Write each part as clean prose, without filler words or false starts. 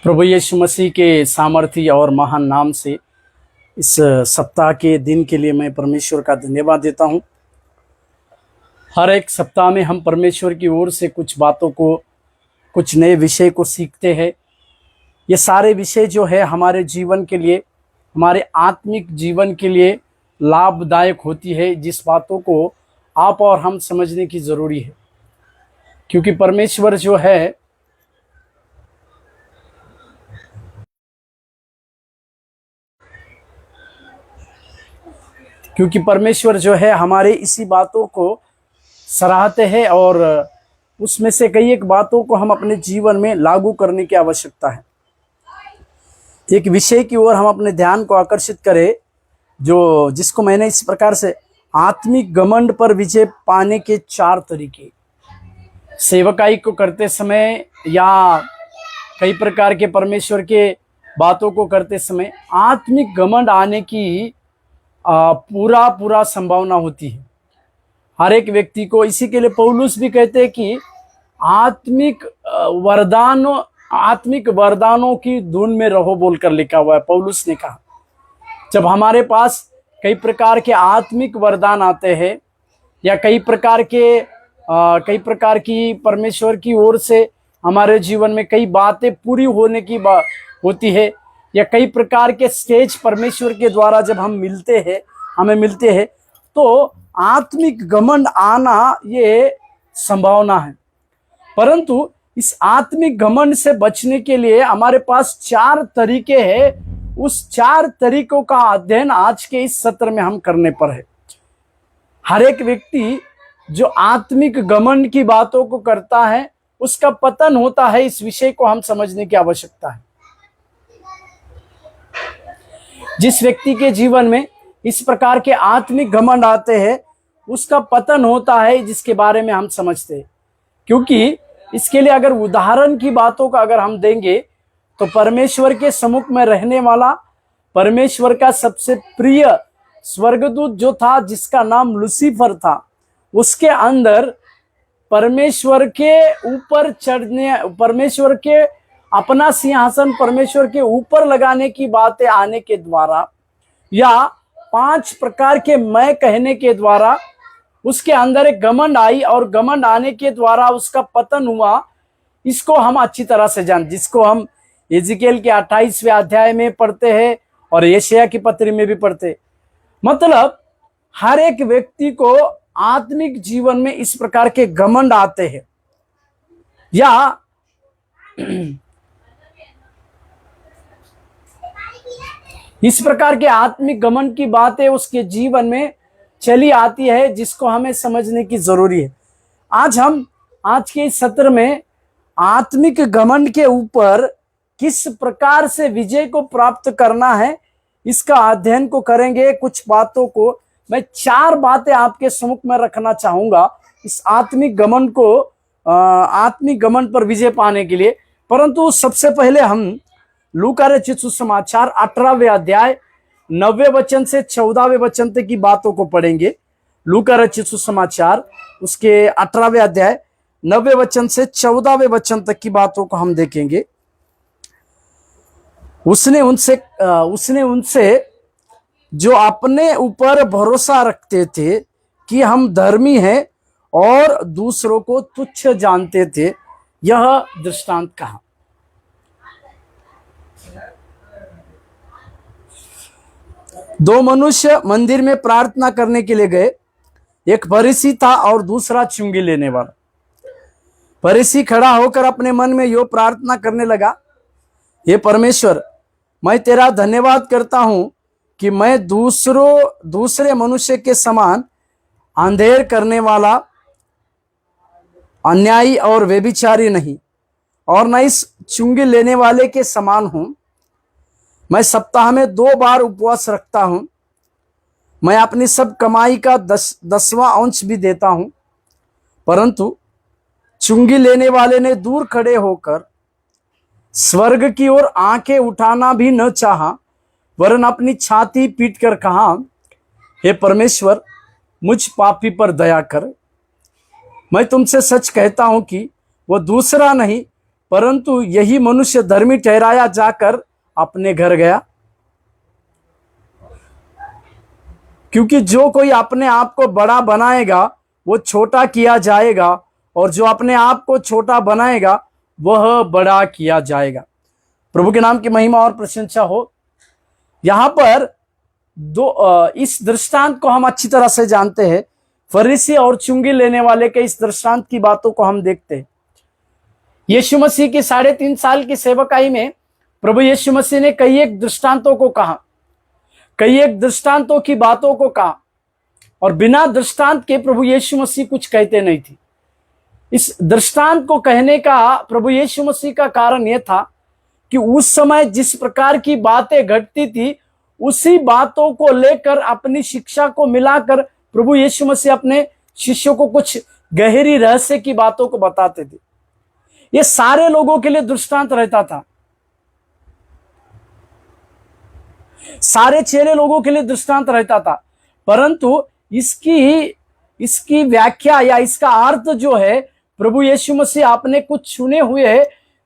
प्रभु यीशु मसीह के सामर्थ्य और महान नाम से इस सप्ताह के दिन के लिए मैं परमेश्वर का धन्यवाद देता हूं। हर एक सप्ताह में हम परमेश्वर की ओर से कुछ बातों को, कुछ नए विषय को सीखते हैं। ये सारे विषय जो है हमारे जीवन के लिए, हमारे आत्मिक जीवन के लिए लाभदायक होती है, जिस बातों को आप और हम समझने की ज़रूरी है। क्योंकि परमेश्वर जो है हमारे इसी बातों को सराहते हैं और उसमें से कई एक बातों को हम अपने जीवन में लागू करने की आवश्यकता है। एक विषय की ओर हम अपने ध्यान को आकर्षित करें, जिसको मैंने इस प्रकार से आत्मिक घमंड पर विजय पाने के 4 तरीके। सेवकाई को करते समय या कई प्रकार के परमेश्वर के बातों को करते समय आत्मिक घमंड आने की पूरा संभावना होती है हर एक व्यक्ति को। इसी के लिए पौलुस भी कहते हैं कि आत्मिक वरदानों की धुन में रहो बोलकर लिखा हुआ है। पौलुस ने कहा, जब हमारे पास कई प्रकार के आत्मिक वरदान आते हैं या कई प्रकार की परमेश्वर की ओर से हमारे जीवन में कई बातें पूरी होने की होती है, या कई प्रकार के स्टेज परमेश्वर के द्वारा जब हमें मिलते हैं तो आत्मिक घमंड आना ये संभावना है। परंतु इस आत्मिक घमंड से बचने के लिए हमारे पास 4 तरीके हैं। उस 4 तरीकों का अध्ययन आज के इस सत्र में हम करने पर है। हर एक व्यक्ति जो आत्मिक घमंड की बातों को करता है उसका पतन होता है। इस विषय को हम समझने की आवश्यकता है। जिस व्यक्ति के जीवन में इस प्रकार के आत्मिक घमंड आते हैं उसका पतन होता है, जिसके बारे में हम समझते हैं। क्योंकि इसके लिए अगर उदाहरण की बातों का अगर हम देंगे तो परमेश्वर के सम्मुख में रहने वाला, परमेश्वर का सबसे प्रिय स्वर्गदूत जो था, जिसका नाम लूसीफर था, उसके अंदर परमेश्वर के अपना सिंहासन परमेश्वर के ऊपर लगाने की बातें आने के द्वारा या 5 प्रकार के मैं कहने के द्वारा उसके अंदर एक घमंड आई और घमंड आने के द्वारा उसका पतन हुआ। इसको हम अच्छी तरह से जिसको हम एजिकेल के 28वें अध्याय में पढ़ते हैं और यशायाह की पत्री में भी पढ़ते। मतलब हर एक व्यक्ति को आत्मिक जीवन में इस प्रकार के घमंड आते हैं, या इस प्रकार के आत्मिक घमंड की बातें उसके जीवन में चली आती है, जिसको हमें समझने की जरूरी है। आज के इस सत्र में आत्मिक घमंड के ऊपर किस प्रकार से विजय को प्राप्त करना है, इसका अध्ययन को करेंगे। कुछ बातों को मैं 4 बातें आपके सम्मुख में रखना चाहूंगा इस आत्मिक घमंड पर विजय पाने के लिए। परंतु सबसे पहले हम लूका रचित सुसमाचार 18वें अध्याय 9वें वचन से 14वें वचन तक की बातों को पढ़ेंगे। लूका रचित सुसमाचार उसके 18वें अध्याय 9वें वचन से 14वें वचन तक की बातों को हम देखेंगे। उसने उनसे जो अपने ऊपर भरोसा रखते थे कि हम धर्मी हैं और दूसरों को तुच्छ जानते थे, यह दृष्टांत कहा। दो मनुष्य मंदिर में प्रार्थना करने के लिए गए। एक फरीसी था और दूसरा चुंगी लेने वाला। फरीसी खड़ा होकर अपने मन में यो प्रार्थना करने लगा, हे परमेश्वर, मैं तेरा धन्यवाद करता हूं कि मैं दूसरे मनुष्य के समान अंधेर करने वाला, अन्यायी और व्यभिचारी नहीं, और न इस चुंगी लेने वाले के समान हूं। मैं सप्ताह में 2 बार उपवास रखता हूं। मैं अपनी सब कमाई का 10वां अंश भी देता हूं। परंतु चुंगी लेने वाले ने दूर खड़े होकर स्वर्ग की ओर आंखें उठाना भी न चाहा, वरन अपनी छाती पीटकर कहा, हे परमेश्वर, मुझ पापी पर दया कर। मैं तुमसे सच कहता हूं कि वो दूसरा नहीं परंतु यही मनुष्य धर्मी ठहराया जाकर अपने घर गया। क्योंकि जो कोई अपने आप को बड़ा बनाएगा वो छोटा किया जाएगा, और जो अपने आप को छोटा बनाएगा वह बड़ा किया जाएगा। प्रभु के नाम की महिमा और प्रशंसा हो। यहां पर इस दृष्टांत को हम अच्छी तरह से जानते हैं। फरीसी और चुंगी लेने वाले के इस दृष्टांत की बातों को हम देखते हैं। यीशु मसीह की 3.5 साल की सेवकाई में प्रभु यीशु मसीह ने कई एक दृष्टांतों को कहा, कई एक दृष्टांतों की बातों को कहा, और बिना दृष्टांत के प्रभु यीशु मसीह कुछ कहते नहीं थे। इस दृष्टांत को कहने का प्रभु यीशु मसीह का कारण यह था कि उस समय जिस प्रकार की बातें घटती थी उसी बातों को लेकर अपनी शिक्षा को मिलाकर प्रभु यीशु मसीह अपने शिष्यों को कुछ गहरी रहस्य की बातों को बताते थे। ये सारे लोगों के लिए दृष्टांत रहता था, सारे चेले लोगों के लिए दृष्टांत रहता था, परंतु इसकी व्याख्या या इसका अर्थ जो है प्रभु यीशु मसीह आपने कुछ चुने हुए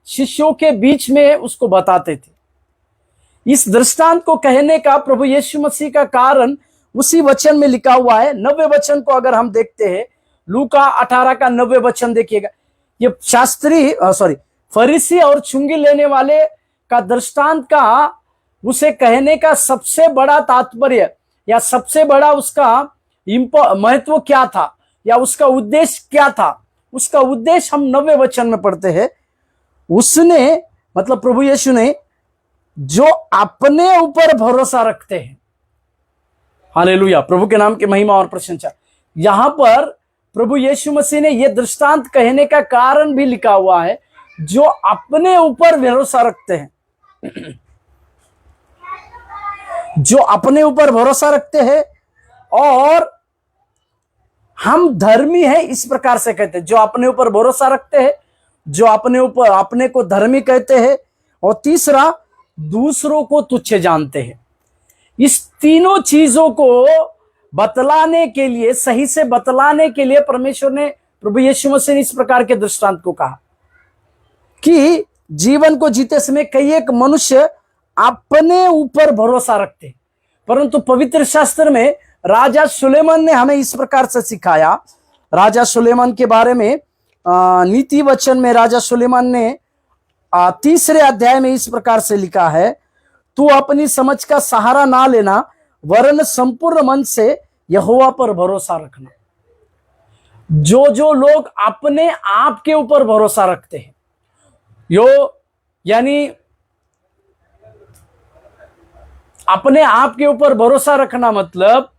शिष्यों के बीच में उसको बताते थे। इस दृष्टांत को कहने का प्रभु यीशु मसीह का कारण उसी वचन में लिखा हुआ है। 90 वचन को अगर हम देखते हैं, लूका 18 का 90 वचन देखिएगा। ये फरीसी और चुंगी लेने वाले का दृष्टांत का उसे कहने का सबसे बड़ा तात्पर्य या सबसे बड़ा उसका महत्व क्या था या उसका उद्देश्य क्या था, उसका उद्देश्य हम 90 वचन में पढ़ते हैं। उसने मतलब प्रभु यीशु ने जो अपने ऊपर भरोसा रखते हैं, हालेलुया, प्रभु के नाम की महिमा और प्रशंसा। यहां पर प्रभु यीशु मसीह ने यह दृष्टांत कहने का कारण भी लिखा हुआ है, जो अपने ऊपर भरोसा रखते हैं, जो अपने ऊपर भरोसा रखते हैं और हम धर्मी हैं, इस प्रकार से कहते हैं। जो अपने ऊपर भरोसा रखते हैं, जो अपने को धर्मी कहते हैं, और तीसरा दूसरों को तुच्छ जानते हैं। इस तीनों चीजों को बतलाने के लिए, सही से बतलाने के लिए परमेश्वर ने, प्रभु यीशु मसीह ने इस प्रकार के दृष्टांत को कहा कि जीवन को जीते समय कई एक मनुष्य अपने ऊपर भरोसा रखते हैं, परंतु पवित्र शास्त्र में राजा सुलेमान ने हमें इस प्रकार से सिखाया। राजा सुलेमान के बारे में नीति वचन में राजा सुलेमान ने 3 अध्याय में इस प्रकार से लिखा है, तू अपनी समझ का सहारा ना लेना, वरन संपूर्ण मन से यहोवा पर भरोसा रखना। जो लोग अपने आप के ऊपर भरोसा रखते हैं, यानी अपने आप के ऊपर भरोसा रखना मतलब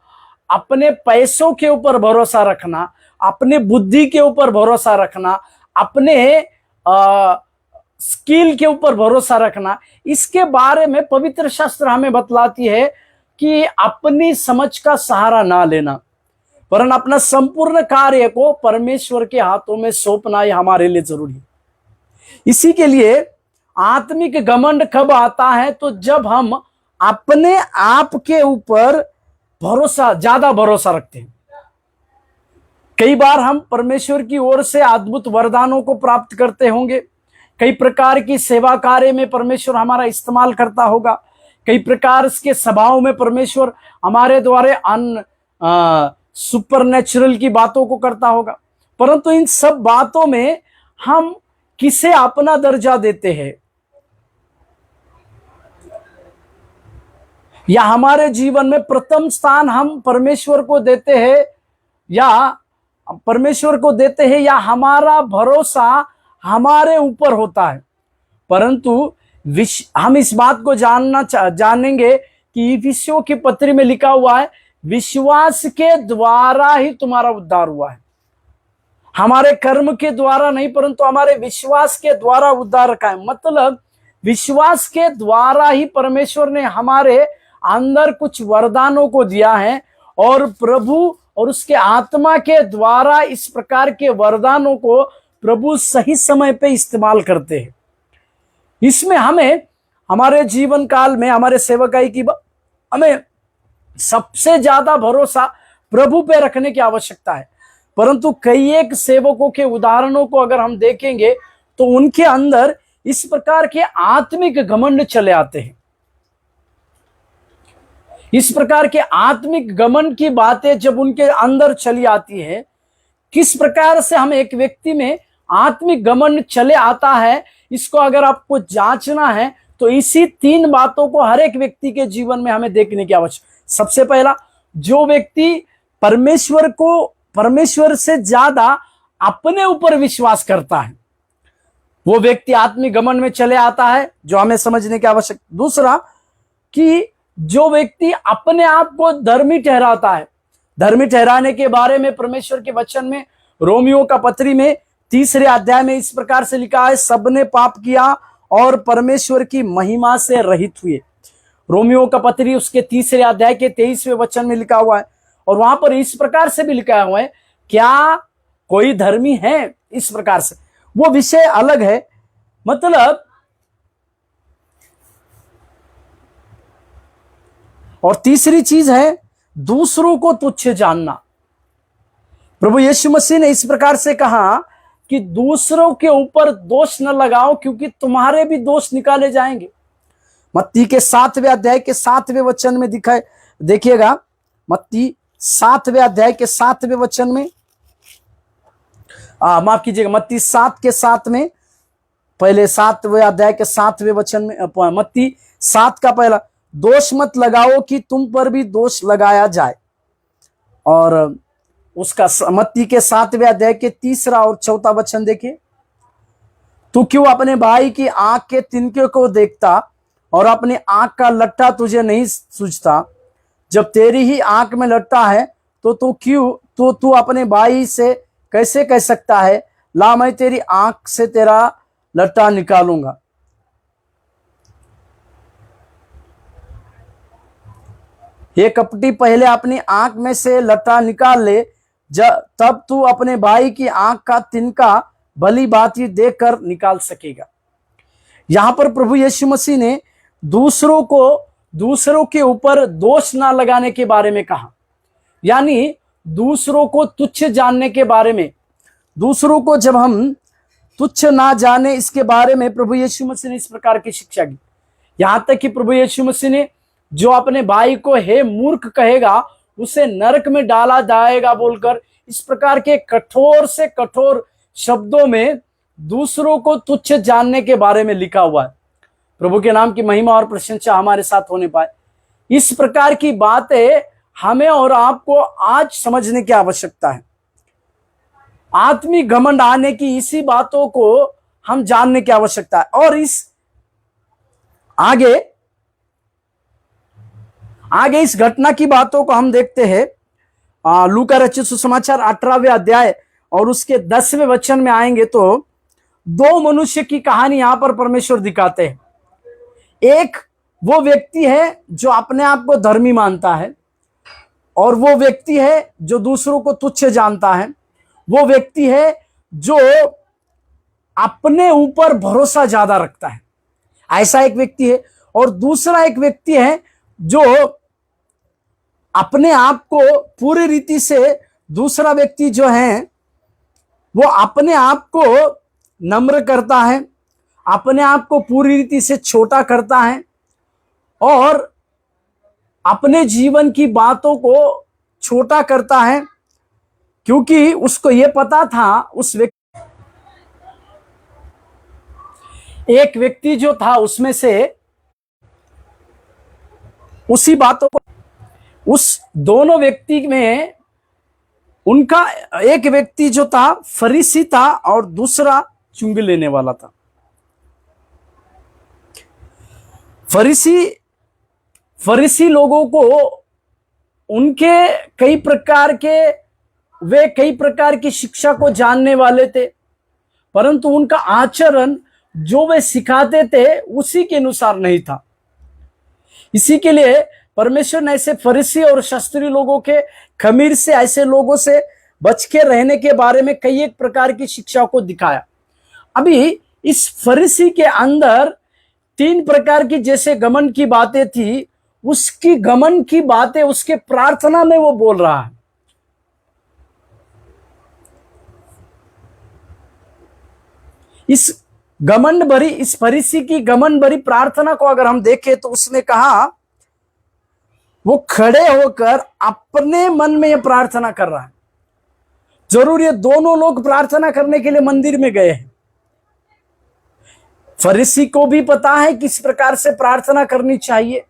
अपने पैसों के ऊपर भरोसा रखना, अपने बुद्धि के ऊपर भरोसा रखना, अपने स्किल के ऊपर भरोसा रखना। इसके बारे में पवित्र शास्त्र हमें बतलाती है कि अपनी समझ का सहारा ना लेना, वरन अपना संपूर्ण कार्य को परमेश्वर के हाथों में सौंपना ही हमारे लिए जरूरी है। इसी के लिए आत्मिक घमंड कब आता है, तो जब हम अपने आप के ऊपर ज्यादा भरोसा रखते हैं। कई बार हम परमेश्वर की ओर से अद्भुत वरदानों को प्राप्त करते होंगे, कई प्रकार की सेवा कार्य में परमेश्वर हमारा इस्तेमाल करता होगा, कई प्रकार के सभाओं में परमेश्वर हमारे द्वारा सुपरनेचुरल की बातों को करता होगा, परंतु इन सब बातों में हम किसे अपना दर्जा देते हैं, या हमारे जीवन में प्रथम स्थान हम परमेश्वर को देते हैं, या हमारा भरोसा हमारे ऊपर होता है। परंतु हम इस बात को जानेंगे कि इफिसियों की पत्री में लिखा हुआ है, विश्वास के द्वारा ही तुम्हारा उद्धार हुआ है। हमारे कर्म के द्वारा नहीं, परंतु हमारे विश्वास के द्वारा उद्धार रखा है। मतलब विश्वास के द्वारा ही परमेश्वर ने हमारे अंदर कुछ वरदानों को दिया है, और प्रभु और उसके आत्मा के द्वारा इस प्रकार के वरदानों को प्रभु सही समय पे इस्तेमाल करते हैं। इसमें हमें हमारे जीवन काल में, हमारे सेवकाई की हमें सबसे ज्यादा भरोसा प्रभु पे रखने की आवश्यकता है। परंतु कई एक सेवकों के उदाहरणों को अगर हम देखेंगे तो उनके अंदर इस प्रकार के आत्मिक घमंड चले आते हैं। इस प्रकार के आत्मिक घमंड की बातें जब उनके अंदर चली आती है, किस प्रकार से हम एक व्यक्ति में आत्मिक घमंड चले आता है, इसको अगर आपको जांचना है तो इसी 3 बातों को हर एक व्यक्ति के जीवन में हमें देखने की आवश्यकता। सबसे पहला, जो व्यक्ति परमेश्वर से ज्यादा अपने ऊपर विश्वास करता है, वो व्यक्ति आत्मिक घमंड में चले आता है, जो हमें समझने की आवश्यकता। दूसरा, कि जो व्यक्ति अपने आप को धर्मी ठहराता है, धर्मी ठहराने के बारे में परमेश्वर के वचन में रोमियो का पत्री में 3 अध्याय में इस प्रकार से लिखा है, सबने पाप किया और परमेश्वर की महिमा से रहित हुए। रोमियो का पत्री उसके 3 अध्याय के 23वें वचन में लिखा हुआ है। और वहां पर इस प्रकार से भी लिखा हुआ है, क्या कोई धर्मी है? इस प्रकार से वो विषय अलग है। मतलब, और तीसरी चीज है दूसरों को तुच्छ जानना। प्रभु यीशु मसीह ने इस प्रकार से कहा कि दूसरों के ऊपर दोष न लगाओ, क्योंकि तुम्हारे भी दोष निकाले जाएंगे। मत्ती के 7वें अध्याय के 7वें वचन में देखिएगा, मत्ती 7वें अध्याय के 7वें वचन में, माफ कीजिएगा, मत्ती 7 के 7 में, पहले 7वें अध्याय के 7वें वचन में, मत्ती 7 का पहला, दोष मत लगाओ कि तुम पर भी दोष लगाया जाए। और उसका मत्ती के 7वें अध्याय के 3 और 4 वचन देखिए, तू क्यों अपने भाई की आंख के तिनके को देखता और अपनी आंख का लट्टा तुझे नहीं सूझता? जब तेरी ही आंख में लट्टा है तो तू अपने भाई से कैसे कह सकता है, ला मैं तेरी आंख से तेरा लट्टा निकालूंगा? ये कपटी, पहले अपनी आंख में से लट्टा निकाल ले, तब तू अपने भाई की आंख का तिनका भली भांति देखकर निकाल सकेगा। यहां पर प्रभु यीशु मसीह ने दूसरों के ऊपर दोष ना लगाने के बारे में कहा, यानी दूसरों को तुच्छ जानने के बारे में। दूसरों को जब हम तुच्छ ना जाने, इसके बारे में प्रभु यीशु मसीह ने इस प्रकार की शिक्षा दी। यहां तक कि प्रभु यीशु मसीह ने, जो अपने भाई को हे मूर्ख कहेगा उसे नरक में डाला जाएगा बोलकर, इस प्रकार के कठोर से कठोर शब्दों में दूसरों को तुच्छ जानने के बारे में लिखा हुआ है। प्रभु के नाम की महिमा और प्रशंसा हमारे साथ होने पाए। इस प्रकार की बातें हमें और आपको आज समझने की आवश्यकता है। आत्मिक घमंड आने की इसी बातों को हम जानने की आवश्यकता है। और इस आगे इस घटना की बातों को हम देखते हैं। लूका रचित सुसमाचार 18वें अध्याय और उसके 10वें वचन में आएंगे तो 2 मनुष्य की कहानी यहां पर परमेश्वर दिखाते हैं। एक वो व्यक्ति है जो अपने आप को धर्मी मानता है, और वो व्यक्ति है जो दूसरों को तुच्छ जानता है। वो व्यक्ति है जो अपने ऊपर भरोसा ज्यादा रखता है, ऐसा एक व्यक्ति है। और दूसरा एक व्यक्ति है जो अपने आप को पूरी रीति से, दूसरा व्यक्ति जो है वो अपने आप को नम्र करता है, अपने आप को पूरी रीति से छोटा करता है और अपने जीवन की बातों को छोटा करता है, क्योंकि उसको यह पता था उस व्यक्ति, एक व्यक्ति जो था उसमें से उसी बातों को, उस दोनों व्यक्ति में उनका एक व्यक्ति जो था फरीसी था और दूसरा चुंगी लेने वाला था। फरीसी लोगों को उनके कई प्रकार की शिक्षा को जानने वाले थे, परंतु उनका आचरण जो वे सिखाते थे उसी के अनुसार नहीं था। इसी के लिए परमेश्वर ने ऐसे फरीसी और शास्त्री लोगों के खमीर से, ऐसे लोगों से बच के रहने के बारे में कई एक प्रकार की शिक्षा को दिखाया। अभी इस फरीसी के अंदर 3 प्रकार की जैसे घमंड की बातें थी, उसकी घमंड की बातें उसके प्रार्थना में वो बोल रहा है। इस फरीसी की घमंड भरी प्रार्थना को अगर हम देखें तो उसने कहा, वो खड़े होकर अपने मन में यह प्रार्थना कर रहा है। जरूर ये दोनों लोग प्रार्थना करने के लिए मंदिर में गए हैं। फरीसी को भी पता है किस प्रकार से प्रार्थना करनी चाहिए,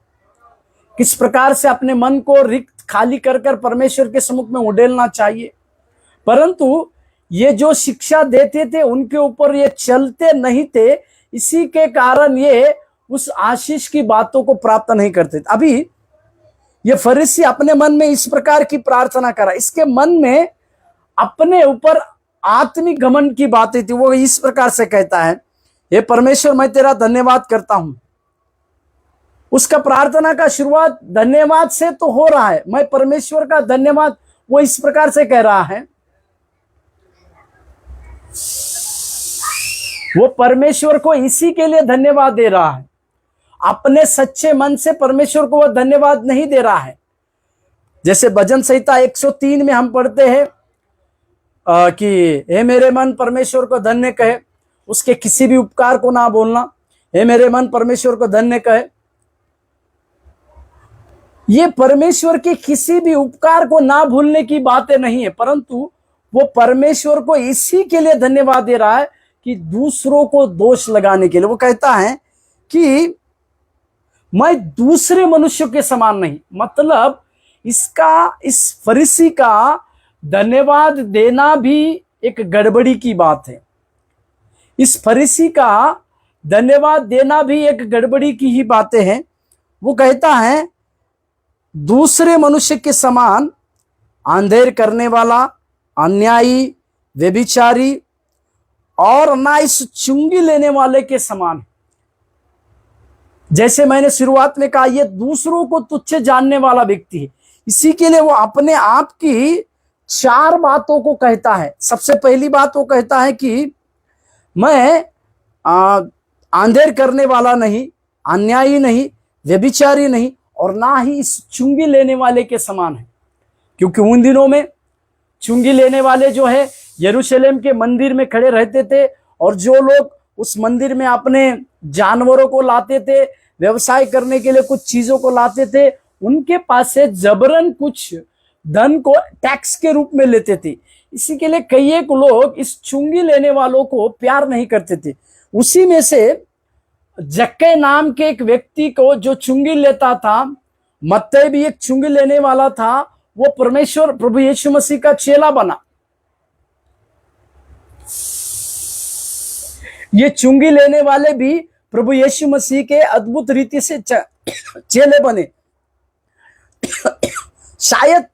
किस प्रकार से अपने मन को रिक्त खाली कर कर परमेश्वर के सम्मुख में उड़ेलना चाहिए, परंतु ये जो शिक्षा देते थे उनके ऊपर ये चलते नहीं थे। इसी के कारण ये उस आशीष की बातों को प्राप्त नहीं करते थे। अभी ये फरीसी अपने मन में इस प्रकार की प्रार्थना करा, इसके मन में अपने ऊपर आत्मिक घमंड की बातें थी। वो इस प्रकार से कहता है, हे परमेश्वर मैं तेरा धन्यवाद करता हूं। उसका प्रार्थना का शुरुआत धन्यवाद से तो हो रहा है, मैं परमेश्वर का धन्यवाद, वो इस प्रकार से कह रहा है, वो परमेश्वर को इसी के लिए धन्यवाद दे रहा है। अपने सच्चे मन से परमेश्वर को वो धन्यवाद नहीं दे रहा है। जैसे भजन संहिता 103 में हम पढ़ते हैं कि हे मेरे मन परमेश्वर को धन्य कहे, उसके किसी भी उपकार को ना बोलना। हे मेरे मन परमेश्वर को धन्य कहे, ये परमेश्वर के किसी भी उपकार को ना भूलने की बातें नहीं है, परंतु वो परमेश्वर को इसी के लिए धन्यवाद दे रहा है कि दूसरों को दोष लगाने के लिए। वो कहता है कि मैं दूसरे मनुष्यों के समान नहीं। मतलब इस फरीसी का धन्यवाद देना भी एक गड़बड़ी की बात है। इस फरीसी का धन्यवाद देना भी एक गड़बड़ी की ही बातें हैं। वो कहता है दूसरे मनुष्य के समान अंधेर करने वाला, अन्यायी, व्यभिचारी और ना इस चुंगी लेने वाले के समान। जैसे मैंने शुरुआत में कहा, यह दूसरों को तुच्छ जानने वाला व्यक्ति है। इसी के लिए वो अपने आप की 4 बातों को कहता है। सबसे पहली बात वो कहता है कि मैं अंधेर करने वाला नहीं, अन्यायी नहीं, व्यभिचारी नहीं और ना ही इस चुंगी लेने वाले के समान है। क्योंकि उन दिनों में चुंगी लेने वाले जो है यरूशलेम के मंदिर में खड़े रहते थे, और जो लोग उस मंदिर में अपने जानवरों को लाते थे, व्यवसाय करने के लिए कुछ चीजों को लाते थे, उनके पास से जबरन कुछ धन को टैक्स के रूप में लेते थे। इसी के लिए कई एक लोग इस चुंगी लेने वालों को प्यार नहीं करते थे। उसी में से जक्के नाम के एक व्यक्ति को जो चुंगी लेता था, मत्तई भी एक चुंगी लेने वाला था, वो परमेश्वर प्रभु यीशु मसीह का चेला बना। ये चुंगी लेने वाले भी प्रभु यीशु मसीह के अद्भुत रीति से चेले बने। शायद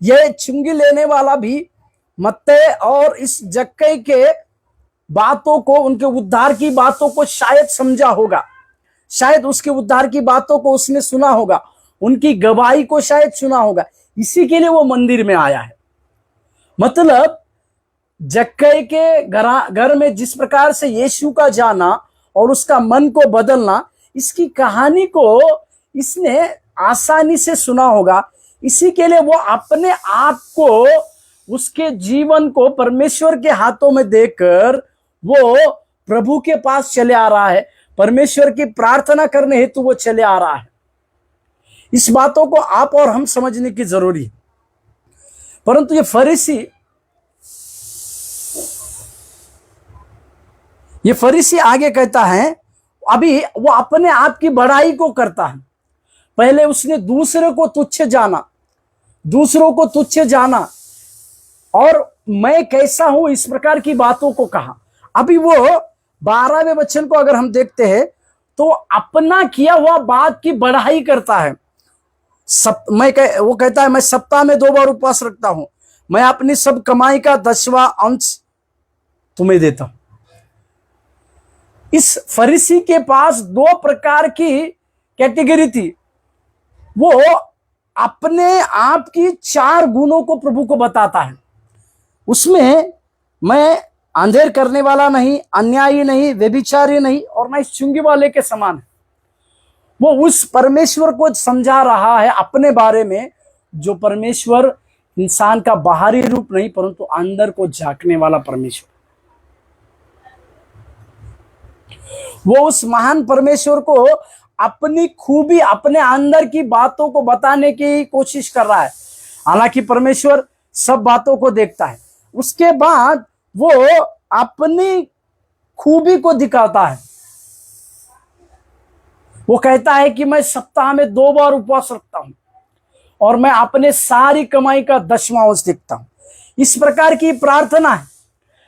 यह चुंगी लेने वाला भी मत्तई और इस जक्के के बातों को, उनके उद्धार की बातों को शायद समझा होगा, शायद उसके उद्धार की बातों को उसने सुना होगा, उनकी गवाही को शायद सुना होगा। इसी के लिए वो मंदिर में आया है। मतलब जक्के के घर में जिस प्रकार से यीशु का जाना और उसका मन को बदलना, इसकी कहानी को इसने आसानी से सुना होगा। इसी के लिए वो अपने आप को, उसके जीवन को परमेश्वर के हाथों में देकर वो प्रभु के पास चले आ रहा है। परमेश्वर की प्रार्थना करने हेतु वो चले आ रहा है। इस बातों को आप और हम समझने की जरूरी है। परंतु ये फरीसी आगे कहता है, अभी वो अपने आप की बड़ाई को करता है। पहले उसने दूसरे को तुच्छ जाना और मैं कैसा हूं, इस प्रकार की बातों को कहा। अभी वो 12वें वचन को अगर हम देखते हैं तो अपना किया हुआ बात की बढ़ाई करता है। वो कहता है, मैं सप्ताह में 2 बार उपवास रखता हूं, मैं अपनी सब कमाई का 10वां अंश तुम्हें देता हूं। इस फरीसी के पास 2 प्रकार की कैटेगरी थी। वो अपने आप की 4 गुणों को प्रभु को बताता है। उसमें मैं अंधेर करने वाला नहीं, अन्यायी नहीं, व्यभिचारी नहीं और मैं इस चुंगी वाले के समान है। वो उस परमेश्वर को समझा रहा है अपने बारे में, जो परमेश्वर इंसान का बाहरी रूप नहीं परंतु अंदर को झांकने वाला परमेश्वर। वो उस महान परमेश्वर को अपनी खूबी, अपने अंदर की बातों को बताने की कोशिश कर रहा है। हालांकि परमेश्वर सब बातों को देखता है। उसके बाद वो अपनी खूबी को दिखाता है। वो कहता है कि मैं सप्ताह में 2 बार उपवास रखता हूं और मैं अपने सारी कमाई का 10वां अंश देता हूं। इस प्रकार की प्रार्थना है।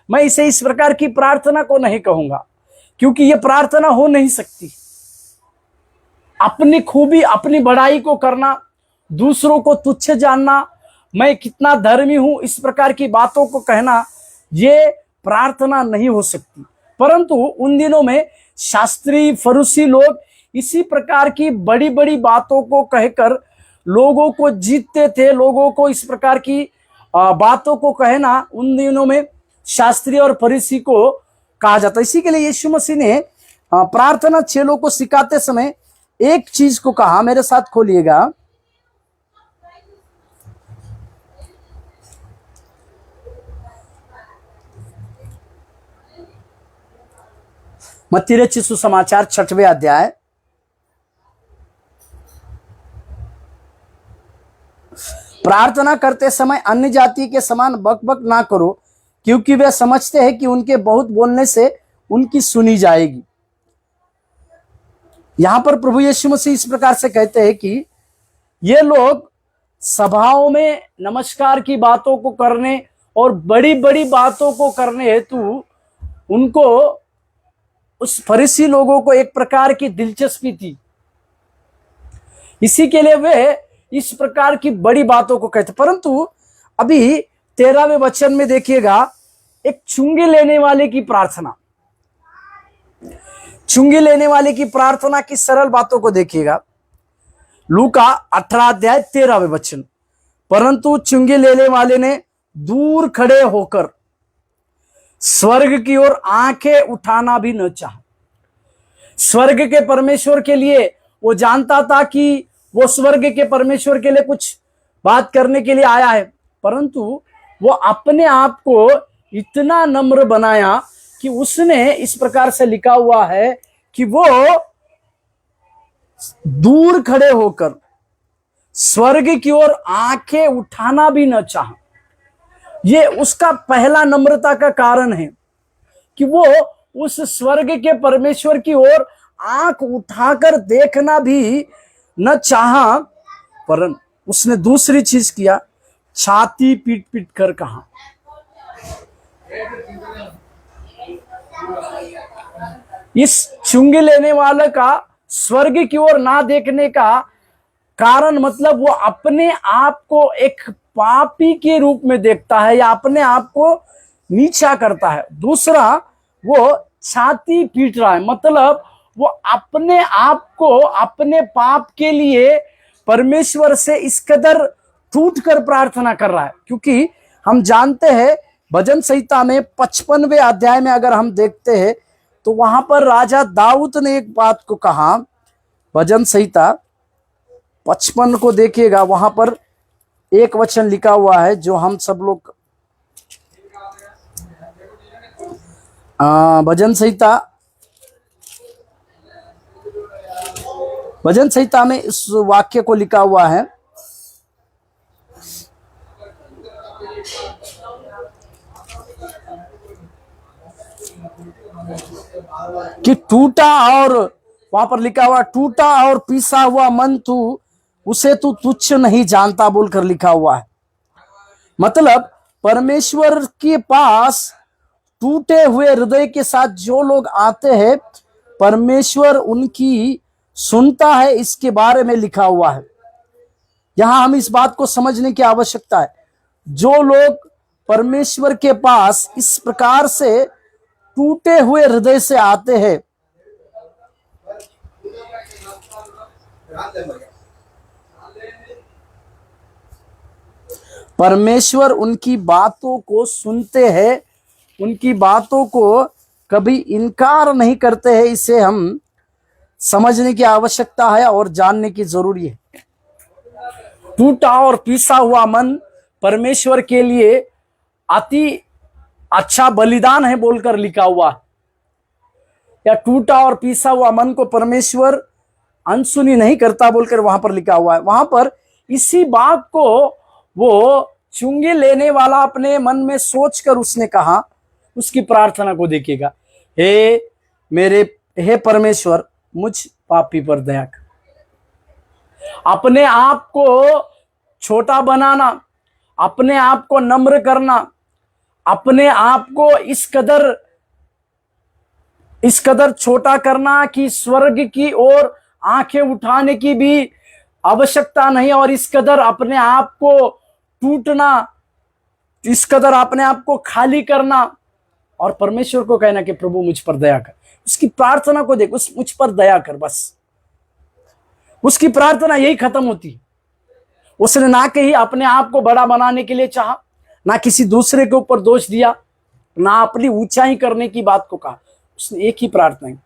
मैं इसे इस प्रकार की प्रार्थना को नहीं कहूंगा, क्योंकि यह प्रार्थना हो नहीं सकती। अपनी खूबी, अपनी बड़ाई को करना, दूसरों को तुच्छ जानना, मैं कितना धर्मी हूं, इस प्रकार की बातों को कहना, यह प्रार्थना नहीं हो सकती। परंतु उन दिनों में शास्त्री फरीसी लोग इसी प्रकार की बड़ी बड़ी बातों को कहकर लोगों को जीतते थे। लोगों को इस प्रकार की बातों को कहना उन दिनों में शास्त्री और फरीसी को कहा जाता। इसी के लिए यीशु मसीह ने प्रार्थना चेलों को सिखाते समय एक चीज को कहा। मेरे साथ खोलिएगा, मत्ती रचित सुसमाचार 6वें अध्याय प्रार्थना करते समय अन्य जाति के समान बकबक ना करो, क्योंकि वे समझते हैं कि उनके बहुत बोलने से उनकी सुनी जाएगी। यहां पर प्रभु यीशु मसीह इस प्रकार से कहते हैं कि ये लोग सभाओं में नमस्कार की बातों को करने और बड़ी बड़ी बातों को करने हेतु उनको, उस फरीसी लोगों को एक प्रकार की दिलचस्पी थी। इसी के लिए वे इस प्रकार की बड़ी बातों को कहते। परंतु अभी 13वें वचन में देखिएगा, एक चुंगी लेने वाले की प्रार्थना, चुंगी लेने वाले की प्रार्थना की सरल बातों को देखिएगा। लूका 18 अध्याय 13वें वचन, परंतु चुंगी लेने वाले ने दूर खड़े होकर स्वर्ग की ओर आंखें उठाना भी न चाहा। स्वर्ग के परमेश्वर के लिए वो जानता था कि वो स्वर्ग के परमेश्वर के लिए कुछ बात करने के लिए आया है, परंतु वो अपने आप को इतना नम्र बनाया कि उसने इस प्रकार से लिखा हुआ है कि वो दूर खड़े होकर स्वर्ग की ओर आंखें उठाना भी न चाहा। ये उसका पहला नम्रता का कारण है कि वो उस स्वर्ग के परमेश्वर की ओर आंख उठाकर देखना भी न चाहा। पर उसने दूसरी चीज किया, छाती पीट पीट कर कहा। इस चुंगी लेने वाले का स्वर्ग की ओर ना देखने का कारण मतलब वो अपने आप को एक पापी के रूप में देखता है या अपने आप को नीचा करता है। दूसरा, वो छाती पीट रहा है, मतलब वो अपने आप को अपने पाप के लिए परमेश्वर से इस कदर टूट कर प्रार्थना कर रहा है। क्योंकि हम जानते हैं भजन संहिता में 55वें अध्याय में अगर हम देखते हैं तो वहां पर राजा दाऊद ने एक बात को कहा। भजन संहिता 55 को देखिएगा, वहां पर एक वचन लिखा हुआ है जो हम सब लोग भजन संहिता में इस वाक्य को लिखा हुआ है कि टूटा, और वहां पर लिखा हुआ टूटा और पीसा हुआ मन तू उसे तू तुच्छ नहीं जानता बोलकर लिखा हुआ है। मतलब परमेश्वर के पास टूटे हुए हृदय के साथ जो लोग आते हैं परमेश्वर उनकी सुनता है, इसके बारे में लिखा हुआ है। यहां हम इस बात को समझने की आवश्यकता है, जो लोग परमेश्वर के पास इस प्रकार से टूटे हुए हृदय से आते हैं, परमेश्वर उनकी बातों को सुनते हैं, उनकी बातों को कभी इनकार नहीं करते हैं। इसे हम समझने की आवश्यकता है और जानने की जरूरी है। टूटा और पीसा हुआ मन परमेश्वर के लिए अति अच्छा बलिदान है बोलकर लिखा हुआ है। या टूटा और पीसा हुआ मन को परमेश्वर अनसुनी नहीं करता बोलकर वहां पर लिखा हुआ है। वहां पर इसी बात को वो चुंगी लेने वाला अपने मन में सोचकर उसने कहा, उसकी प्रार्थना को देखिएगा, हे परमेश्वर मुझ पापी पर दया कर। अपने आप को छोटा बनाना, अपने आप को नम्र करना, अपने आप को इस कदर छोटा करना कि स्वर्ग की ओर आंखें उठाने की भी आवश्यकता नहीं, और इस कदर अपने आप को टूटना, इस कदर अपने आप को खाली करना और परमेश्वर को कहना कि प्रभु मुझ पर दया कर। उसकी प्रार्थना को देख, मुझ पर दया कर, बस उसकी प्रार्थना यही खत्म होती है। उसने ना कहीं अपने आप को बड़ा बनाने के लिए चाहा, ना किसी दूसरे के ऊपर दोष दिया, ना अपनी ऊंचाई करने की बात को कहा। उसने एक ही प्रार्थना की,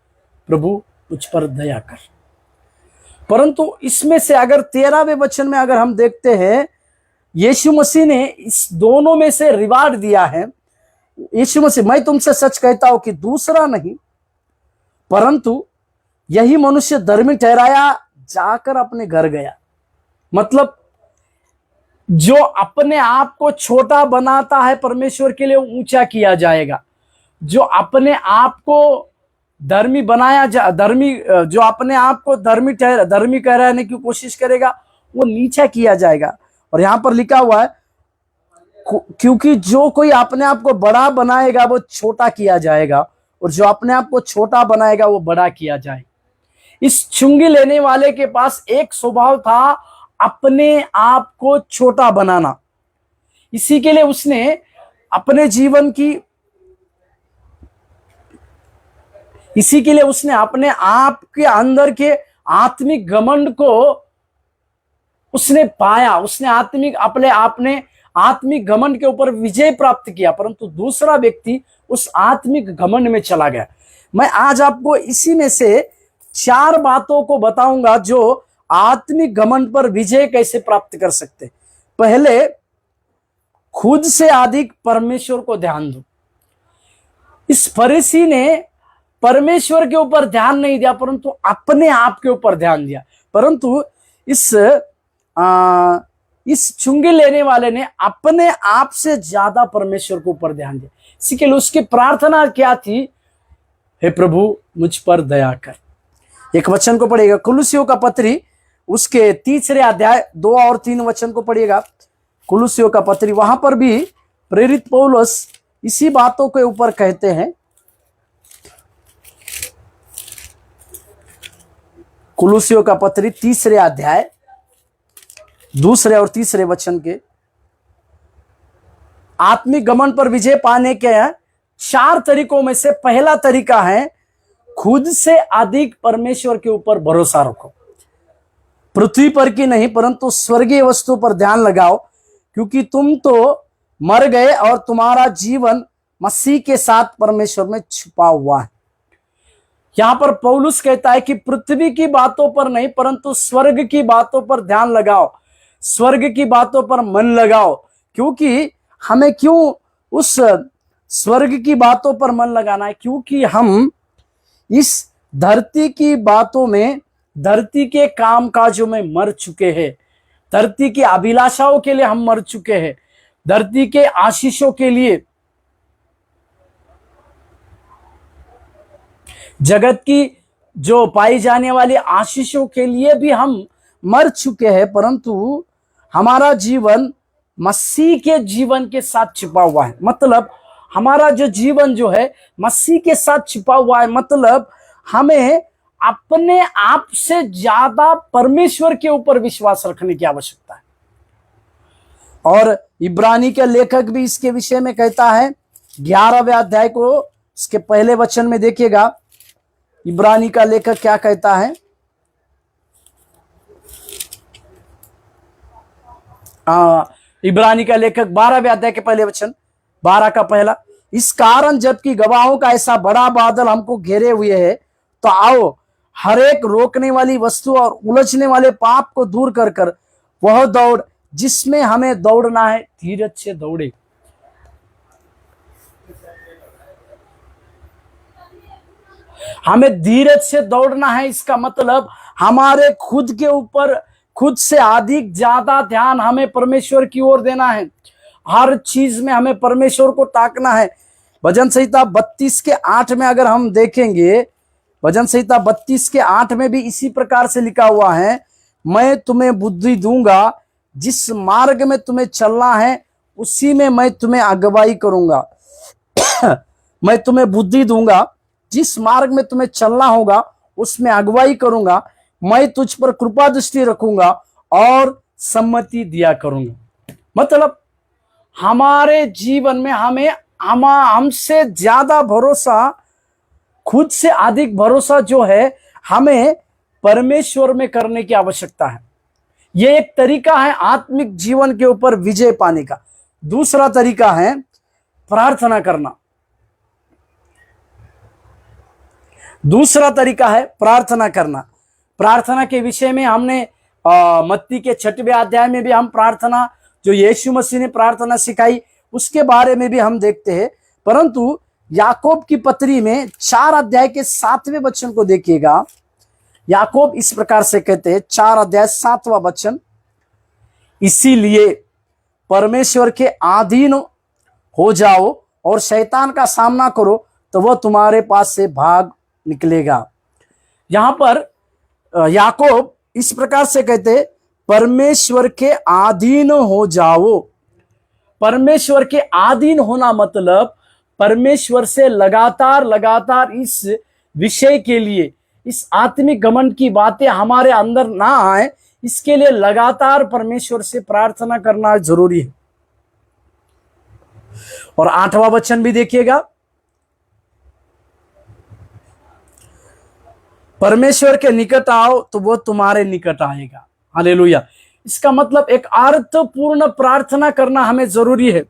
प्रभु मुझ पर दया कर। परंतु इसमें से अगर 13वें वचन में अगर हम देखते हैं, यीशु मसीह ने इस दोनों में से रिवार्ड दिया है। यीशु मसीह, मैं तुमसे सच कहता हूं कि दूसरा नहीं परंतु यही मनुष्य धर्मी ठहराया जाकर अपने घर गया। मतलब जो अपने आप को छोटा बनाता है परमेश्वर के लिए ऊंचा किया जाएगा। जो अपने आप को धर्मी जो अपने आप को धर्मी कहलाने की कोशिश करेगा वो नीचा किया जाएगा। और यहां पर लिखा हुआ है, क्योंकि जो कोई अपने आप को बड़ा बनाएगा वो छोटा किया जाएगा, और जो अपने आप को छोटा बनाएगा वो बड़ा किया जाएगा। इस चुंगी लेने वाले के पास एक स्वभाव था, अपने आप को छोटा बनाना। इसी के लिए उसने अपने आप के अंदर के आत्मिक घमंड को उसने पाया। उसने आत्मिक घमंड के ऊपर विजय प्राप्त किया, परंतु दूसरा व्यक्ति उस आत्मिक घमंड में चला गया। मैं आज आपको इसी में से 4 बातों को बताऊंगा जो आत्मिक घमंड पर विजय कैसे प्राप्त कर सकते। पहले, खुद से अधिक परमेश्वर को ध्यान दो। इस फरीसी ने परमेश्वर के ऊपर ध्यान नहीं दिया परंतु अपने आप के ऊपर ध्यान दिया। परंतु इस चुंगी लेने वाले ने अपने आप से ज्यादा परमेश्वर के ऊपर ध्यान दिया। इसी के लिए उसकी प्रार्थना क्या थी, हे प्रभु मुझ पर दया कर। एक वचन को पढ़िएगा, कुलुसियों का पत्री उसके 3 अध्याय 2 और 3 वचन को पढ़िएगा। कुलुसियों का पत्री, वहां पर भी प्रेरित पौलुस इसी बातों के ऊपर कहते हैं। कुलुसियों का पत्री 3 अध्याय 2 और 3 वचन के, आत्मिक घमंड पर विजय पाने के 4 तरीकों में से पहला तरीका है, खुद से अधिक परमेश्वर के ऊपर भरोसा रखो। पृथ्वी पर की नहीं परंतु स्वर्गीय वस्तु पर ध्यान लगाओ, क्योंकि तुम तो मर गए और तुम्हारा जीवन मसीह के साथ परमेश्वर में छुपा हुआ है। यहां पर पौलुस कहता है कि पृथ्वी की बातों पर नहीं परंतु स्वर्ग की बातों पर ध्यान लगाओ, स्वर्ग की बातों पर मन लगाओ। क्योंकि हमें क्यों उस स्वर्ग की बातों पर मन लगाना है? क्योंकि हम इस धरती की बातों में, धरती के काम काजों में मर चुके हैं। धरती की अभिलाषाओं के लिए हम मर चुके हैं। धरती के आशीषों के लिए, जगत की जो पाई जाने वाली आशीषों के लिए भी हम मर चुके हैं, परंतु हमारा जीवन मसीह के जीवन के साथ छिपा हुआ है। मतलब हमारा जो जीवन जो है मसीह के साथ छिपा हुआ है। मतलब हमें अपने आप से ज्यादा परमेश्वर के ऊपर विश्वास रखने की आवश्यकता है। और इब्रानी के लेखक भी इसके विषय में कहता है, 11वें अध्याय को इसके पहले वचन में देखिएगा, इब्रानी का लेखक क्या कहता है। इब्रानी का लेखक 12वें अध्याय के पहले वचन, 12 का पहला, इस कारण जबकि गवाहों का ऐसा बड़ा बादल हमको घेरे हुए है, तो आओ हर एक रोकने वाली वस्तु और उलझने वाले पाप को दूर कर कर वह दौड़ जिसमें हमें दौड़ना है, धीरज से दौड़े। हमें धीरज से दौड़ना है। इसका मतलब हमारे खुद के ऊपर खुद से अधिक ज्यादा ध्यान हमें परमेश्वर की ओर देना है। हर चीज में हमें परमेश्वर को ताकना है। भजन संहिता 32:8 में अगर हम देखेंगे, भजन संहिता 32:8 में भी इसी प्रकार से लिखा हुआ है, मैं तुम्हें बुद्धि दूंगा, जिस मार्ग में तुम्हें चलना है उसी में मैं तुम्हें अगुवाई करूंगा। मैं तुम्हें बुद्धि दूंगा, जिस मार्ग में तुम्हें चलना होगा उसमें अगुवाई करूंगा। मैं तुझ पर कृपा दृष्टि रखूंगा और सम्मति दिया करूंगा। मतलब हमारे जीवन में हमसे ज्यादा भरोसा, खुद से अधिक भरोसा जो है हमें परमेश्वर में करने की आवश्यकता है। यह एक तरीका है आत्मिक जीवन के ऊपर विजय पाने का। दूसरा तरीका है प्रार्थना करना। दूसरा तरीका है प्रार्थना करना। प्रार्थना के विषय में हमने मत्ती के 6वें अध्याय में भी हम प्रार्थना, जो यीशु मसीह ने प्रार्थना सिखाई, उसके बारे में भी हम देखते हैं। परंतु याकूब की पत्री में 4 अध्याय के 7वें वचन को देखिएगा। याकूब इस प्रकार से कहते हैं, 4 अध्याय 7वां वचन, इसीलिए परमेश्वर के अधीन हो जाओ और शैतान का सामना करो तो वह तुम्हारे पास से भाग निकलेगा। यहां पर याकूब इस प्रकार से कहते, परमेश्वर के अधीन हो जाओ। परमेश्वर के अधीन होना मतलब परमेश्वर से लगातार इस विषय के लिए, इस आत्मिक घमंड की बातें हमारे अंदर ना आए, इसके लिए लगातार परमेश्वर से प्रार्थना करना जरूरी है। और 8वां वचन भी देखिएगा, परमेश्वर के निकट आओ तो वो तुम्हारे निकट आएगा। हालेलुया। इसका मतलब एक अर्थपूर्ण प्रार्थना करना हमें जरूरी है।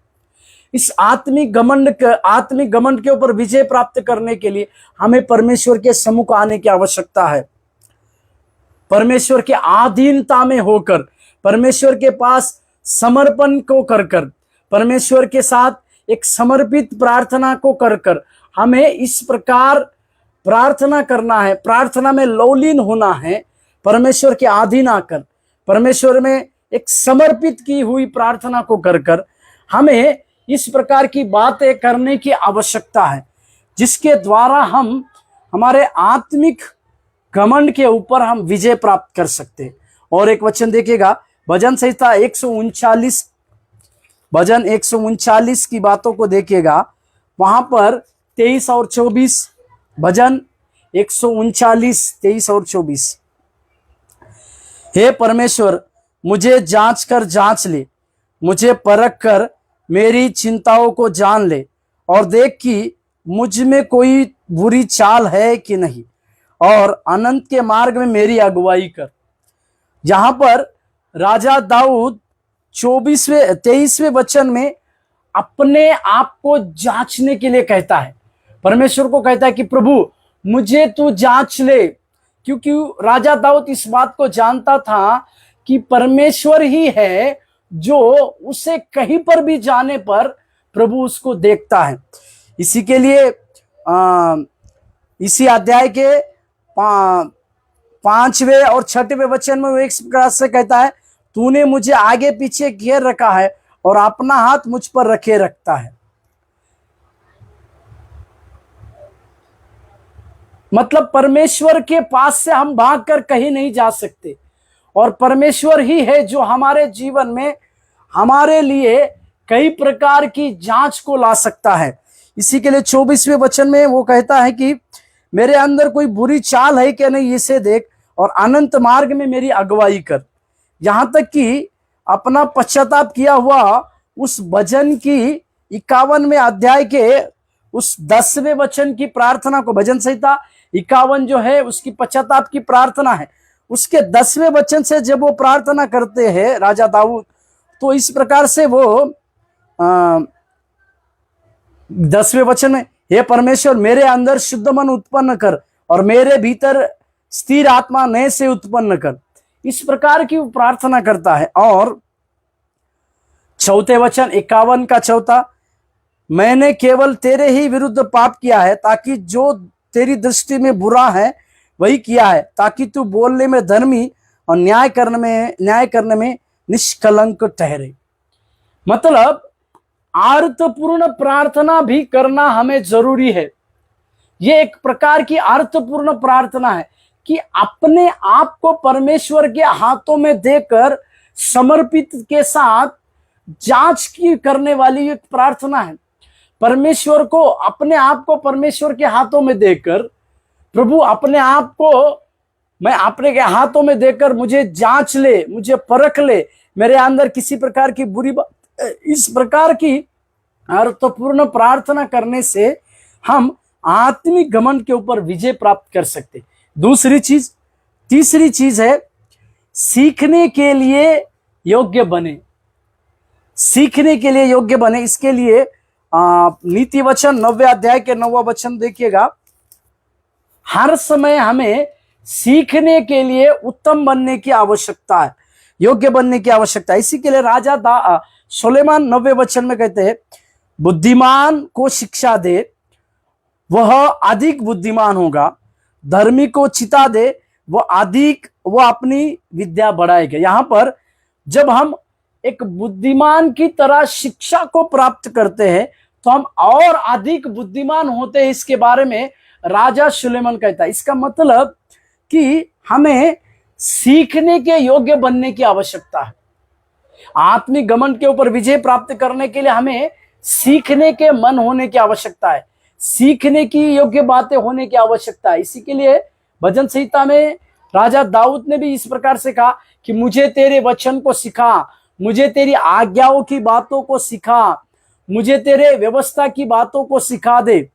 इस आत्मिक घमंड के ऊपर विजय प्राप्त करने के लिए हमें परमेश्वर के सम्मुख आने की आवश्यकता है। परमेश्वर के अधीनता में होकर, परमेश्वर के पास समर्पण को कर, परमेश्वर के साथ एक समर्पित प्रार्थना को कर हमें इस प्रकार प्रार्थना करना है। प्रार्थना में लौलीन होना है, परमेश्वर के अधीन आकर परमेश्वर में एक समर्पित की हुई प्रार्थना को कर हमें इस प्रकार की बातें करने की आवश्यकता है, जिसके द्वारा हम हमारे आत्मिक घमंड के ऊपर हम विजय प्राप्त कर सकते हैं। और एक वचन देखिएगा, भजन संहिता 139, भजन 139 की बातों को देखिएगा। वहां पर 23 और 24, भजन 139, 23 और 24, हे परमेश्वर मुझे जांच ले, मुझे परख कर मेरी चिंताओं को जान ले और देख कि मुझ में कोई बुरी चाल है कि नहीं, और अनंत के मार्ग में मेरी अगुवाई कर। यहां पर राजा दाऊद 23वें वचन में अपने आप को जांचने के लिए कहता है। परमेश्वर को कहता है कि प्रभु मुझे तू जांच ले, क्योंकि राजा दाऊद इस बात को जानता था कि परमेश्वर ही है जो उसे कहीं पर भी जाने पर प्रभु उसको देखता है। इसी के लिए इसी अध्याय के 5वें और 6वें वचन में वो एक प्रकार से कहता है, तूने मुझे आगे पीछे घेर रखा है और अपना हाथ मुझ पर रखे रखता है। मतलब परमेश्वर के पास से हम भागकर कहीं नहीं जा सकते, और परमेश्वर ही है जो हमारे जीवन में हमारे लिए कई प्रकार की जांच को ला सकता है। इसी के लिए 24वें वचन में वो कहता है कि मेरे अंदर कोई बुरी चाल है कि नहीं, इसे देख और अनंत मार्ग में मेरी अगुवाई कर। यहां तक कि अपना पश्चाताप किया हुआ उस भजन की 51वें अध्याय के उस 10वें वचन की प्रार्थना को, भजन संहिता 51 जो है उसकी पश्चाताप की प्रार्थना है, उसके 10वें वचन से जब वो प्रार्थना करते हैं राजा दाऊद, तो इस प्रकार से वो 10वें वचन में, हे परमेश्वर मेरे अंदर शुद्ध मन उत्पन्न कर और मेरे भीतर स्थिर आत्मा नए से उत्पन्न कर। इस प्रकार की वो प्रार्थना करता है। और 4वें वचन 51 का 4, मैंने केवल तेरे ही विरुद्ध पाप किया है, ताकि जो तेरी दृष्टि में बुरा है वही किया है, ताकि तू बोलने में धर्मी और न्याय करने में निष्कलंक ठहरे। मतलब अर्थपूर्ण प्रार्थना भी करना हमें जरूरी है। ये एक प्रकार की अर्थपूर्ण प्रार्थना है कि अपने आप को परमेश्वर के हाथों में देकर समर्पित के साथ जांच की करने वाली एक प्रार्थना है। परमेश्वर को, अपने आप को परमेश्वर के हाथों में देकर, प्रभु अपने आप को मैं अपने के हाथों में देकर मुझे जांच ले, मुझे परख ले, मेरे अंदर किसी प्रकार की बुरी बात, इस प्रकार की अर्थपूर्ण प्रार्थना करने से हम आत्मिक घमंड के ऊपर विजय प्राप्त कर सकते। तीसरी चीज है सीखने के लिए योग्य बने। सीखने के लिए योग्य बने, इसके लिए नीति वचन 9वें अध्याय के 9वां वचन देखिएगा। हर समय हमें सीखने के लिए उत्तम बनने की आवश्यकता है, योग्य बनने की आवश्यकता है। इसी के लिए राजा सुलेमान 9वें वचन में कहते हैं, बुद्धिमान को शिक्षा दे वह अधिक बुद्धिमान होगा, धर्मी को चिता दे वह अपनी विद्या बढ़ाएगा। यहां पर जब हम एक बुद्धिमान की तरह शिक्षा को प्राप्त करते हैं तो हम और अधिक बुद्धिमान होते हैं, इसके बारे में राजा सुलेमान कहता है। इसका मतलब कि हमें सीखने के योग्य बनने की आवश्यकता है। आत्मिक घमंड के ऊपर विजय प्राप्त करने के लिए हमें सीखने के मन होने की आवश्यकता है, सीखने की योग्य बातें होने की आवश्यकता है। इसी के लिए भजन संहिता में राजा दाऊद ने भी इस प्रकार से कहा कि मुझे तेरे वचन को सिखा, मुझे तेरी आज्ञाओं की बातों को सिखा, मुझे तेरे व्यवस्था की बातों को सिखा दे।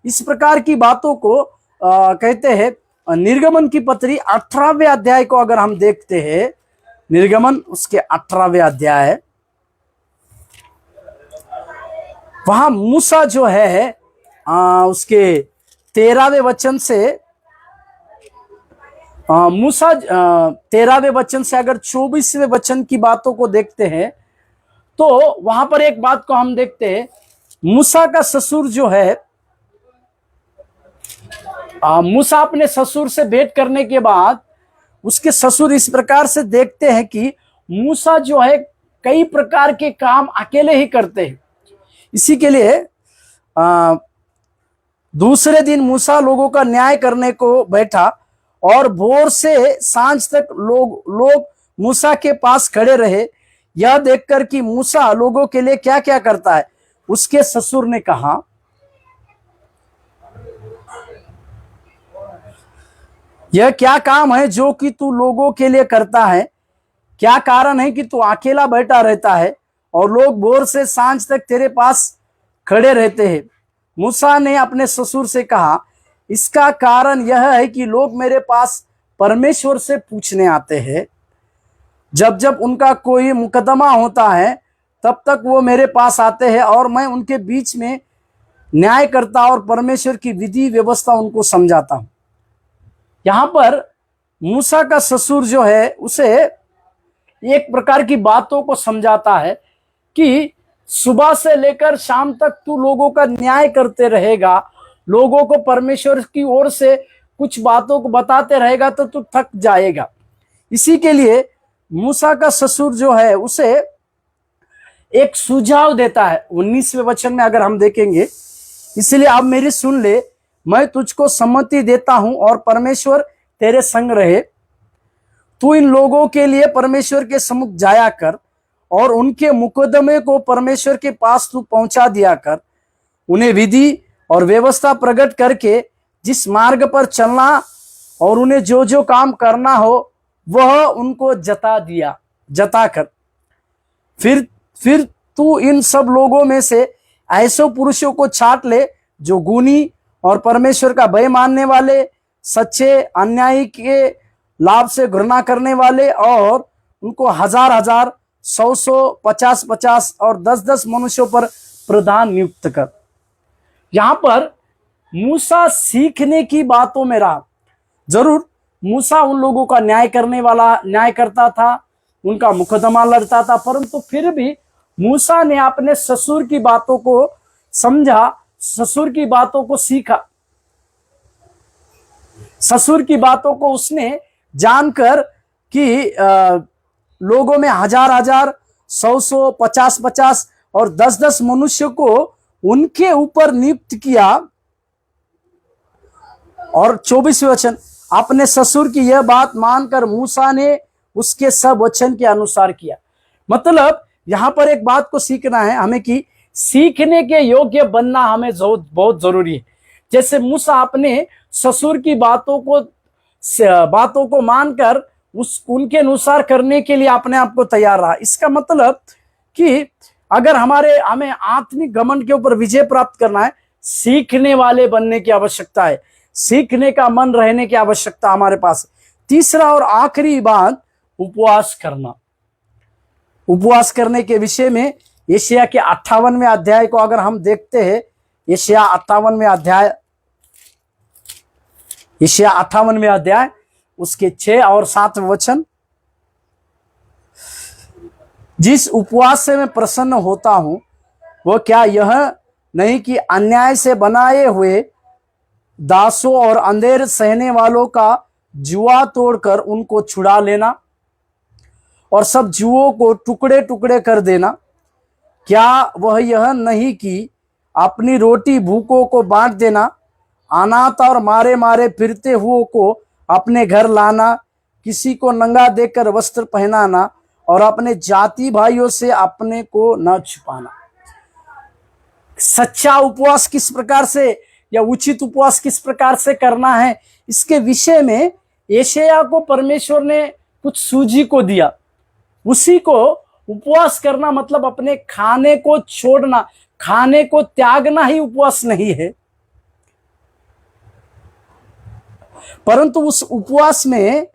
इस प्रकार की बातों को कहते हैं। निर्गमन की पत्री 18वें अध्याय को अगर हम देखते हैं, निर्गमन उसके 18वें अध्याय, वहां मूसा जो है उसके 13वें वचन से मूसा 13वें वचन से अगर 24वें वचन की बातों को देखते हैं तो वहां पर एक बात को हम देखते हैं। मूसा का ससुर जो है, मूसा अपने ससुर से भेंट करने के बाद उसके ससुर इस प्रकार से देखते हैं कि मूसा जो है कई प्रकार के काम अकेले ही करते हैं। इसी के लिए दूसरे दिन मूसा लोगों का न्याय करने को बैठा और भोर से सांझ तक लोग मूसा के पास खड़े रहे। यह देखकर कि मूसा लोगों के लिए क्या क्या करता है, उसके ससुर ने कहा, यह क्या काम है जो कि तू लोगों के लिए करता है? क्या कारण है कि तू अकेला बैठा रहता है और लोग भोर से सांझ तक तेरे पास खड़े रहते हैं? मूसा ने अपने ससुर से कहा, इसका कारण यह है कि लोग मेरे पास परमेश्वर से पूछने आते हैं। जब जब उनका कोई मुकदमा होता है तब तक वो मेरे पास आते हैं और मैं उनके बीच में न्याय करता और परमेश्वर की विधि व्यवस्था उनको समझाता हूं। यहां पर मूसा का ससुर जो है उसे एक प्रकार की बातों को समझाता है कि सुबह से लेकर शाम तक तू लोगों का न्याय करते रहेगा, लोगों को परमेश्वर की ओर से कुछ बातों को बताते रहेगा तो तू थक जाएगा। इसी के लिए मूसा का ससुर जो है उसे एक सुझाव देता है 19वें वचन में अगर हम देखेंगे, इसलिए अब मेरी सुन ले, मैं तुझको सम्मति देता हूं और परमेश्वर तेरे संग रहे। तू इन लोगों के लिए परमेश्वर के सम्मुख जाया कर और उनके मुकदमे को परमेश्वर के पास तू पहुंचा दिया कर। उन्हें विधि और व्यवस्था प्रकट करके जिस मार्ग पर चलना और उन्हें जो जो काम करना हो वह उनको जता कर। फिर तू इन सब लोगों में से ऐसे पुरुषों को छांट ले जो गुणी और परमेश्वर का भय मानने वाले, सच्चे, अन्यायी के लाभ से घृणा करने वाले, और उनको 1000-1000, 100-100, 50-50 और 10-10 मनुष्यों पर प्रधान नियुक्त कर। यहां पर मूसा सीखने की बातों में रहा। जरूर मूसा उन लोगों का न्याय करता था, उनका मुकदमा लड़ता था, परंतु फिर भी मूसा ने अपने ससुर की बातों को समझा, ससुर की बातों को सीखा। ससुर की बातों को उसने जानकर कि लोगों में 1000-1000, 100-100, 50-50 और 10-10 मनुष्य को उनके ऊपर नियुक्त किया। और 24वें वचन, अपने ससुर की यह बात मानकर मूसा ने उसके सब वचन के अनुसार किया। मतलब यहां पर एक बात को सीखना है हमें कि सीखने के योग्य बनना हमें बहुत जरूरी है। जैसे मूसा अपने ससुर की बातों को मानकर उनके अनुसार करने के लिए अपने आप को तैयार रहा। इसका मतलब कि अगर हमें आत्मिक घमंड के ऊपर विजय प्राप्त करना है, सीखने वाले बनने की आवश्यकता है, सीखने का मन रहने की आवश्यकता हमारे पास। तीसरा और आखिरी बात, उपवास करना। उपवास करने के विषय में यशायाह के 58वें अध्याय को अगर हम देखते हैं, यशायाह 58वें अध्याय उसके 6 और 7 वचन, जिस उपवास से मैं प्रसन्न होता हूं वह क्या यह नहीं कि अन्याय से बनाए हुए दासों और अंधेर सहने वालों का जुआ तोड़कर उनको छुड़ा लेना और सब जुओं को टुकड़े टुकड़े कर देना। क्या वह यह नहीं कि अपनी रोटी भूखों को बांट देना, अनाथ और मारे मारे फिरते हुओं को अपने घर लाना, किसी को नंगा देकर वस्त्र पहनाना और अपने जाति भाइयों से अपने को न छुपाना। सच्चा उपवास किस प्रकार से या उचित उपवास किस प्रकार से करना है, इसके विषय में यशायाह को परमेश्वर ने कुछ सूझी को दिया। उसी को उपवास करना मतलब अपने खाने को छोड़ना, खाने को त्यागना ही उपवास नहीं है, परंतु उस उपवास में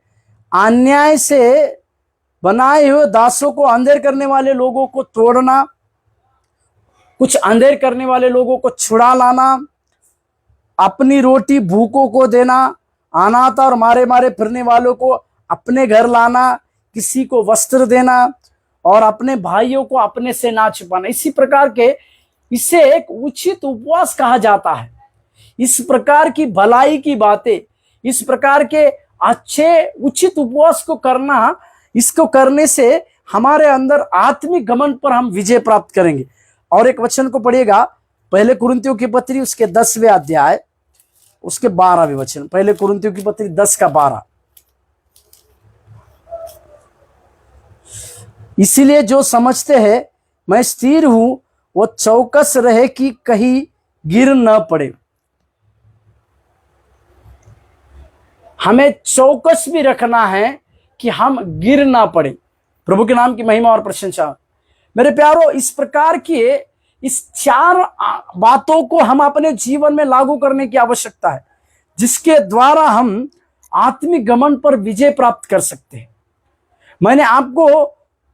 अन्याय से बनाए हुए दासों को, अंधेर करने वाले लोगों को तोड़ना, कुछ अंधेर करने वाले लोगों को छुड़ा लाना, अपनी रोटी भूखों को देना, अनाथ और मारे मारे फिरने वालों को अपने घर लाना, किसी को वस्त्र देना और अपने भाइयों को अपने से ना छुपाना। इसी प्रकार के इसे एक उचित उपवास कहा जाता है। इस प्रकार की भलाई की बातें, इस प्रकार के अच्छे उचित उपवास को करना, इसको करने से हमारे अंदर आत्मिक घमंड पर हम विजय प्राप्त करेंगे। और एक वचन को पढ़िएगा, पहले कुरिन्थियों की पत्री उसके 10वें अध्याय उसके 12वें वचन। पहले कुरिन्थियों की पत्री 10 का 12। इसीलिए जो समझते हैं मैं स्थिर हूं वो चौकस रहे कि कहीं गिर न पड़े। हमें चौकस भी रखना है कि हम गिर ना पड़े। प्रभु के नाम की महिमा और प्रशंसा। मेरे प्यारो, इस प्रकार की इस 4 बातों को हम अपने जीवन में लागू करने की आवश्यकता है, जिसके द्वारा हम आत्मिक घमंड पर विजय प्राप्त कर सकते हैं। मैंने आपको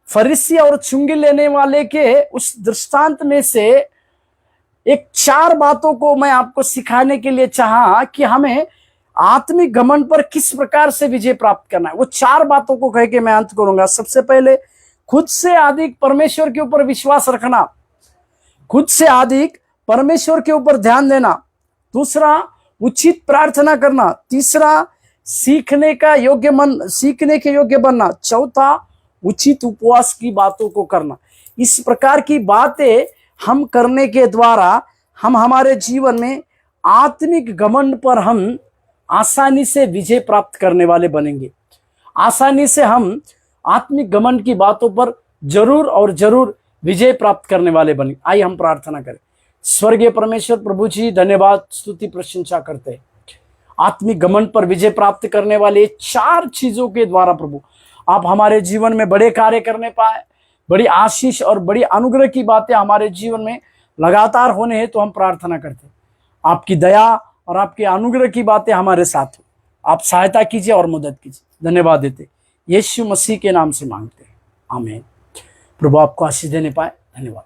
फरीसी और चुंगी लेने वाले के उस दृष्टांत में से एक 4 बातों को मैं आपको सिखाने के लिए चाहा कि हमें आत्मिक घमंड पर किस प्रकार से विजय प्राप्त करना है। वो 4 बातों को कह के मैं अंत करूंगा। सबसे पहले, खुद से अधिक परमेश्वर के ऊपर विश्वास रखना, खुद से अधिक परमेश्वर के ऊपर ध्यान देना। दूसरा, उचित प्रार्थना करना। तीसरा, सीखने के योग्य बनना। चौथा, उचित उपवास की बातों को करना। इस प्रकार की बातें हम करने के द्वारा हम हमारे जीवन में आत्मिक घमंड पर हम आसानी से विजय प्राप्त करने वाले बनेंगे। आसानी से हम आत्मिक घमंड की बातों पर जरूर और जरूर विजय प्राप्त करने वाले बनेंगे। आइए हम प्रार्थना करें। स्वर्गीय परमेश्वर प्रभु जी, धन्यवाद, स्तुति प्रशंसा करते हैं। आत्मिक घमंड पर विजय प्राप्त करने वाले 4 चीजों के द्वारा प्रभु आप हमारे जीवन में बड़े कार्य करने पाए, बड़ी आशीष और बड़ी अनुग्रह की बातें हमारे जीवन में लगातार होने हैं, तो हम प्रार्थना करते हैं आपकी दया और आपके अनुग्रह की बातें हमारे साथ हो। आप सहायता कीजिए और मदद कीजिए। धन्यवाद देते यीशु मसीह के नाम से मांगते हैं, आमीन। प्रभु आपको आशीष देने पाए। धन्यवाद।